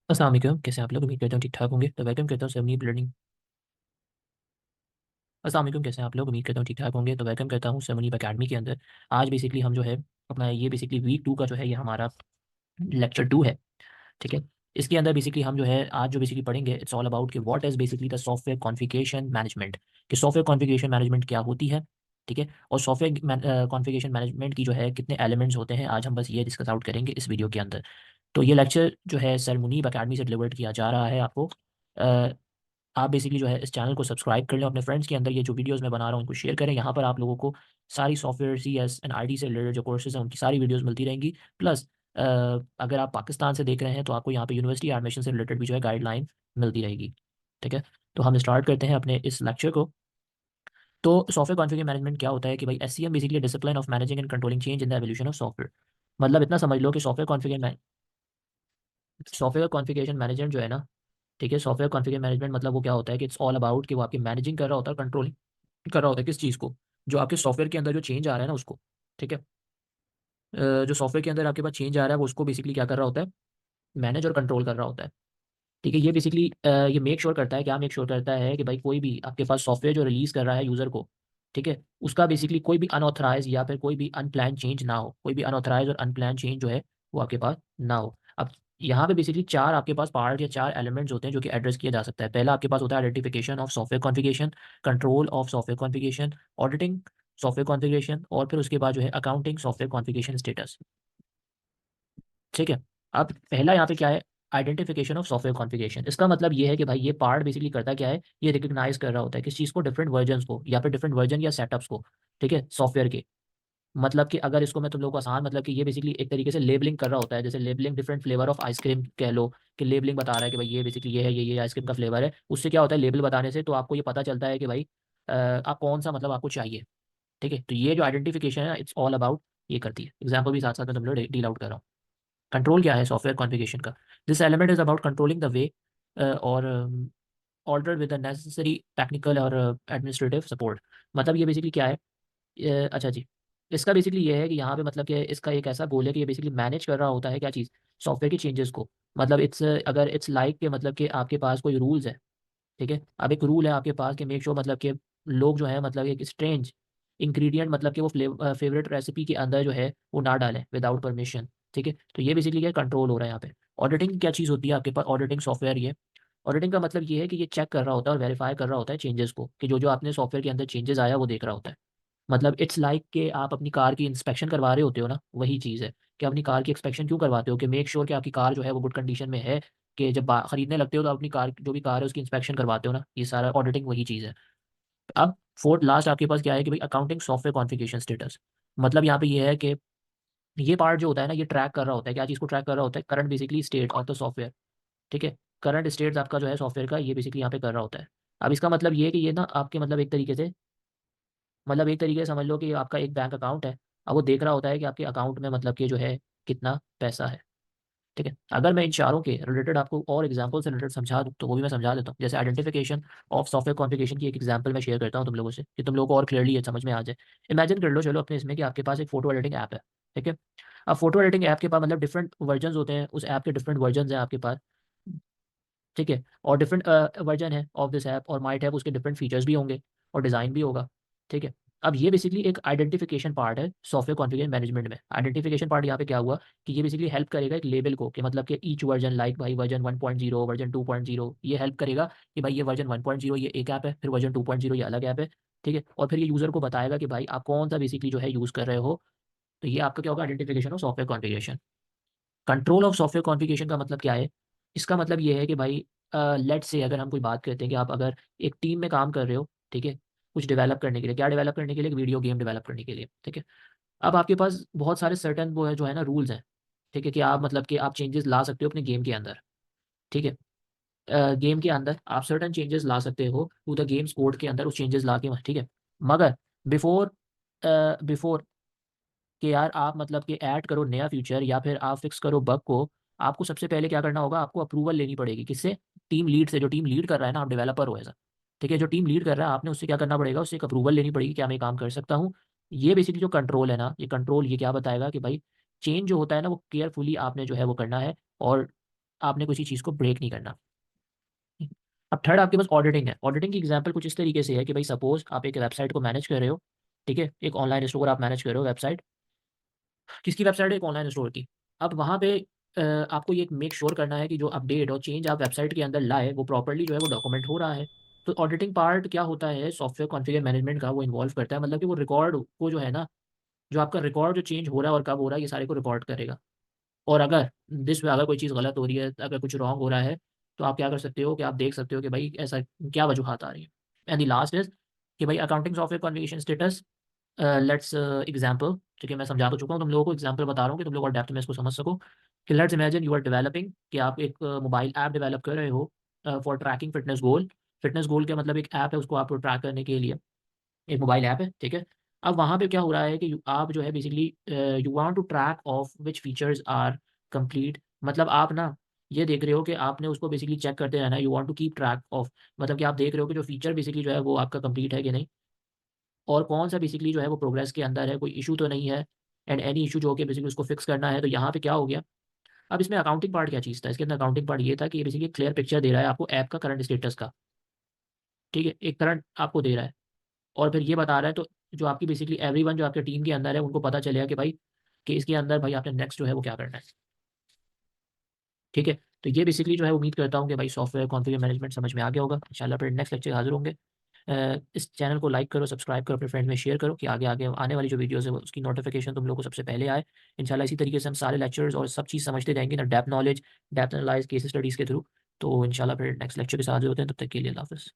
अस्सलाम वालेकुम, कैसे हैं आप लोग? उम्मीद करता हूँ ठीक ठाक होंगे। तो वेलकम करता हूँ सेवनीब लर्निंग। अस्सलाम वालेकुम, कैसे हैं आप लोग? उम्मीद करता हूँ ठीक ठाक होंगे। तो वेलकम करता हूँ सेवनीब अकेडमी के अंदर। आज बेसिकली हम जो है अपना ये बेसिकली वीक 2 का जो है ये हमारा लेक्चर 2 है। ठीक है। इसके अंदर बेसिकली हम जो है आज जो बेसिकली पढ़ेंगे, इट्स ऑल अबाउट कि what is basically the software configuration management, कि सॉफ्टवेयर कॉन्फ़िगरेशन मैनेजमेंट क्या होती है। ठीक है। और सॉफ्टवेयर कॉन्फ़िगरेशन मैनेजमेंट की जो है कितने एलिमेंट्स होते हैं, आज हम बस ये डिस्कस आउट करेंगे इस वीडियो के अंदर। तो ये लेक्चर जो है सर मुनीब अकेडमी से डिलीवर्ड किया जा रहा है आपको। आप बेसिकली जो है इस चैनल को सब्सक्राइब कर लें, अपने फ्रेंड्स के अंदर ये जो वीडियोस मैं बना रहा हूँ उनको शेयर करें। यहाँ पर आप लोगों को सारी software C S and I T से रिलेटेड जो कोर्सेज हैं उनकी सारी वीडियोस मिलती रहेंगी। प्लस अगर आप पाकिस्तान से देख रहे हैं तो आपको यहाँ पे यूनिवर्सिटी एडमिशन से रिलेटेड भी जो है गाइडलाइन मिलती रहेगी। ठीक है। तो हम स्टार्ट करते हैं अपने इस लेक्चर को। तो सॉफ्टवेयर कॉन्फ़िगरेशन मैनेजमेंट क्या होता है कि भाई S C M basically discipline of managing and controlling change in the evolution of software. मतलब इतना समझ लो कि सॉफ्टवेयर कॉन्फ़िगरेशन मैनेजमेंट जो है ना, ठीक है, सॉफ्टवेयर कॉन्फ़िगरेशन मैनेजमेंट मतलब वो क्या होता है कि इट्स ऑल अबाउट कि वो आपकी मैनेजिंग कर रहा होता है, कंट्रोलिंग कर रहा होता है किस चीज़ को, जो आपके सॉफ्टवेयर के अंदर जो चेंज आ रहा है ना उसको। ठीक है। जो सॉफ्टवेयर के अंदर आपके पास चेंज आ रहा है वो उसको बेसिकली क्या कर रहा होता है, मैनेज और कंट्रोल कर रहा होता है। ठीक है। ये बेसिकली ये मेक श्योर करता है, क्या मेक श्योर करता है कि भाई कोई भी आपके पास सॉफ्टवेयर जो रिलीज कर रहा है यूज़र को, ठीक है, उसका बेसिकली कोई भी अनऑथराइज या फिर कोई भी अनप्लान चेंज ना हो, कोई भी अनऑथराइज और अनप्लान चेंज जो है वो आपके पास ना हो। अब यहाँ पे बेसिकली चार आपके पास पार्ट या चार एलिमेंट्स होते हैं जो कि एड्रेस किया जा सकता है। पहला आपके पास होता है identification of software configuration, control of software configuration, auditing software configuration, और फिर उसके बाद जो है अकाउंटिंग सॉफ्टवेयर कॉन्फ़िगरेशन स्टेटस। ठीक है। अब पहला यहाँ पे क्या है, आइडेंटिफिकेशन ऑफ सॉफ्टवेयर कॉन्फ़िगरेशन। इसका मतलब ये है कि भाई ये पार्ट बेसिकली करता क्या है, ये रिकग्नाइज कर रहा होता है किस चीज़ को, डिफरेंट वर्जन्स को या फिर डिफरेंट वर्जन या सेटअप्स को। ठीक है, सॉफ्टवेयर के। मतलब कि अगर इसको मैं तुम लोगों को आसान, मतलब कि ये बेसिकली एक तरीके से लेबलिंग कर रहा होता है, जैसे labelling different flavour of ice cream कह लो, कि लेबलिंग बता रहा है कि भाई ये बेसिकली ये है, ये आइसक्रीम का फ्लेवर है। उससे क्या होता है, लेबल बताने से तो आपको ये पता चलता है कि भाई आप कौन सा मतलब आपको चाहिए। ठीक है। तो ये जो आइडेंटिफिकेशन है इट्स ऑल अबाउट ये करती है। एग्जाम्पल भी साथ साथ में तुम लोग डील आउट कर रहा हूँ। कंट्रोल क्या है सॉफ्टवेयर कॉन्फ़िगरेशन का, this element is about controlling the way और order with the necessary technical और एडमिनिस्ट्रेटिव सपोर्ट। मतलब ये बेसिकली क्या है, अच्छा जी, इसका बेसिकली ये है कि यहाँ पे मतलब कि इसका एक ऐसा गोल है कि ये बेसिकली मैनेज कर रहा होता है क्या चीज़, सॉफ्टवेयर की चेंजेस को। मतलब इट्स अगर इट्स लाइक के मतलब कि आपके पास कोई रूल्स है। ठीक है। अब एक रूल है आपके पास कि मेक श्योर मतलब कि लोग जो है मतलब एक स्ट्रेंज इंग्रेडिएंट मतलब कि वो फेवरेट रेसिपी के अंदर जो है वो ना डालें विदाउट परमिशन। ठीक है। तो ये बेसिकली क्या कंट्रोल हो रहा है यहाँ पे। ऑडिटिंग क्या चीज़ होती है आपके पास, ऑडिटिंग सॉफ्टवेयर ये, ऑडिटिंग का मतलब ये है कि ये चेक कर रहा होता है और वेरीफाई कर रहा होता है चेंजेस को, कि जो जो आपने सॉफ्टवेयर के अंदर चेंजेस आया वो देख रहा होता है। मतलब इट्स लाइक कि आप अपनी कार की इंस्पेक्शन करवा रहे होते हो ना, वही चीज़ है कि अपनी कार की इंस्पेक्शन क्यों करवाते हो, कि मेक श्योर कि आपकी कार जो है वो गुड कंडीशन में है। कि जब खरीदने लगते हो तो अपनी कार जो भी कार है उसकी इंस्पेक्शन करवाते हो ना, ये सारा ऑडिटिंग वही चीज़ है। अब फोर्थ लास्ट आपके पास क्या है कि भाई अकाउंटिंग सॉफ्टवेयर कॉन्फ़िगरेशन स्टेटस। मतलब यहाँ पे ये है कि ये पार्ट जो होता है ना, ये ट्रैक कर रहा होता है, क्या चीज़ को ट्रैक कर रहा होता है, current basically state of the software. ठीक है। करंट स्टेट्स आपका जो है सॉफ्टवेयर का ये बेसिकली यहाँ पे कर रहा होता है। अब इसका मतलब ये है कि ये ना आपके मतलब एक तरीके से, मतलब एक तरीके से समझ लो कि आपका एक बैंक अकाउंट है। अब वो देख रहा होता है कि आपके अकाउंट में मतलब कि जो है कितना पैसा है। ठीक है। अगर मैं इन चारों के रिलेटेड आपको और एग्जांपल से रिलेटेड समझा दूँ तो वो भी मैं समझा देता हूँ। जैसे आइडेंटिफिकेशन ऑफ सॉफ्टवेयर कॉन्फ़िगरेशन की एक एग्जांपल मैं शेयर करता हूँ तुम लोगों से, कि तुम लोगों को और क्लियरली ये समझ में आ जाए। इमेजिन कर लो चलो अपने इसमें कि आपके पास एक फोटो एडिटिंग ऐप है। ठीक है। अब फोटो एडिटिंग ऐप के पास मतलब डिफरेंट वर्जन होते हैं, उस ऐप के डिफरेंट वर्जन हैं आपके पास। ठीक है। और डिफरेंट वर्जन है ऑफ दिस ऐप, और माइट हैव उसके डिफरेंट फीचर्स भी होंगे और डिज़ाइन भी होगा। ठीक है। अब ये बेसिकली एक आइडेंटिफिकेशन पार्ट है सॉफ्टवेयर कॉन्फ़िगरेशन मैनेजमेंट में। आइडेंटिफिकेशन पार्ट यहाँ पे क्या हुआ कि ये बेसिकली हेल्प करेगा एक लेबल को, कि मतलब कि ईच वर्जन लाइक भाई वर्जन 1.0 वर्जन 2.0, ये हेल्प करेगा कि भाई ये वर्जन 1.0 ये एक ऐप है, फिर वर्जन 2.0 ये अलग ऐप है। ठीक है। और फिर ये यूज़र को बताएगा कि भाई आप कौन सा बेसिकली जो है यूज़ कर रहे हो। तो ये आपका क्या होगा, identification of software configuration. Control of software configuration का मतलब क्या है, इसका मतलब ये है कि भाई लेट्स से अगर हम कोई बात करते हैं कि आप अगर एक टीम में काम कर रहे हो। ठीक है। कुछ डेवलप करने के लिए, क्या डेवलप करने के लिए, एक वीडियो गेम डेवलप करने के लिए। ठीक है। अब आपके पास बहुत सारे सर्टेन वो है जो है ना रूल्स हैं। ठीक है, कि आप मतलब कि आप चेंजेस ला सकते हो अपने गेम के अंदर। ठीक है। गेम के अंदर आप सर्टेन चेंजेस ला सकते हो टू द गेम्स कोड के अंदर, उस चेंजेस ला के। ठीक है। मगर बिफोर बिफोर कि यार आप मतलब कि ऐड करो नया फीचर या फिर आप फिक्स करो बग को, आपको सबसे पहले क्या करना होगा, आपको अप्रूवल लेनी पड़ेगी। किससे? टीम लीड से। जो टीम लीड कर रहा है ना, आप डेवलपर हो ऐसा। ठीक है। जो टीम लीड कर रहा है आपने उससे क्या करना पड़ेगा, उससे एक अप्रूवल लेनी पड़ेगी, क्या मैं ये काम कर सकता हूँ। ये बेसिकली जो कंट्रोल है ना, ये कंट्रोल ये क्या बताएगा कि भाई चेंज जो होता है ना वो केयरफुली आपने जो है वो करना है। और आपने किसी चीज़ को ब्रेक नहीं करना। अब थर्ड आपके पास ऑडिटिंग है। ऑडिटिंग की एग्जांपल कुछ इस तरीके से है कि भाई सपोज आप एक वेबसाइट को मैनेज कर रहे हो, ठीक है, एक ऑनलाइन स्टोर आप मैनेज कर रहे हो, वेबसाइट किसकी वेबसाइट है, एक ऑनलाइन स्टोर की। अब वहाँ पे आपको ये मेक श्योर करना है कि जो अपडेट और चेंज आप वेबसाइट के अंदर लाए वो प्रॉपर्ली जो है वो डॉक्यूमेंट हो रहा है। तो ऑडिटिंग पार्ट क्या होता है सॉफ्टवेयर कॉन्फ़िगर मैनेजमेंट का, वो इन्वॉल्व करता है, मतलब कि वो रिकॉर्ड को जो है ना, जो आपका रिकॉर्ड जो चेंज हो रहा है और कब हो रहा है ये सारे को रिकॉर्ड करेगा। और अगर दिस में अगर कोई चीज़ गलत हो रही है, अगर कुछ रॉन्ग हो रहा है, तो आप क्या कर सकते हो कि आप देख सकते हो कि भाई ऐसा क्या वजूहत आ रही है। एंड द लास्ट इज कि भाई accounting software configuration status, let's example, ठीक है, मैं समझा तो चुका हूँ तुम लोगों को, एग्जांपल बता रहा हूँ कि तुम लोग और डेप्थ में इसको समझ सको। कि let's imagine you are developing, कि आप एक मोबाइल ऐप डेवलप कर रहे हो for tracking fitness goal. Fitness goal का मतलब एक ऐप है, उसको आपको ट्रैक करने के लिए एक मोबाइल ऐप है, ठीक है। अब वहाँ पे क्या हो रहा है कि आप जो है basically you want to track of which features are complete, मतलब आप ना ये देख रहे हो कि आपने उसको बेसिकली चेक करते रहना है, you want to keep track of, मतलब कि आप देख रहे हो कि जो फीचर बेसिकली जो है वो आपका कंप्लीट है कि नहीं, और कौन सा बेसिकली जो है वो प्रोग्रेस के अंदर है, कोई इशू तो नहीं है, एंड एनी इशू जो हो के बेसिकली उसको फिक्स करना है। तो यहाँ पे क्या हो गया, अब इसमें अकाउंटिंग पार्ट क्या चीज़ था, इसके अंदर अकाउंटिंग पार्ट ये था कि ये बेसिकली क्लियर पिक्चर दे रहा है आपको ऐप का करंट स्टेटस का, ठीक है, एक करंट आपको दे रहा है। और फिर ये बता रहा है, तो जो आपकी बेसिकली एवरीवन जो आपके टीम के अंदर है उनको पता चलेगा कि भाई कि इसके अंदर भाई आपने नेक्स्ट जो है वो क्या करना है, ठीक है। तो ये बेसिकली जो है उम्मीद करता हूँ कि भाई सॉफ्टवेयर कॉन्फ़िगर मैनेजमेंट समझ में आ गया होगा। इंशाल्लाह फिर नेक्स्ट लेक्चर हाजिर होंगे। इस चैनल को लाइक करो, सब्सक्राइब करो, अपने फ्रेंड में शेयर करो कि आगे आगे आने वाली जो वीडियोज़ है वो उसकी नोटिफिकेशन तुम लोग को सबसे पहले आए। इंशाल्लाह इसी तरीके से हम सारे लेक्चर्स और सब चीज़ समझते रहेंगे ना, depth knowledge, depth analyse, case studies के थ्रू। तो इंशाल्लाह फिर नेक्स्ट लेक्चर के साथ हाजिर होते हैं, तब तक के लिए अल्लाह हाफ़िज़।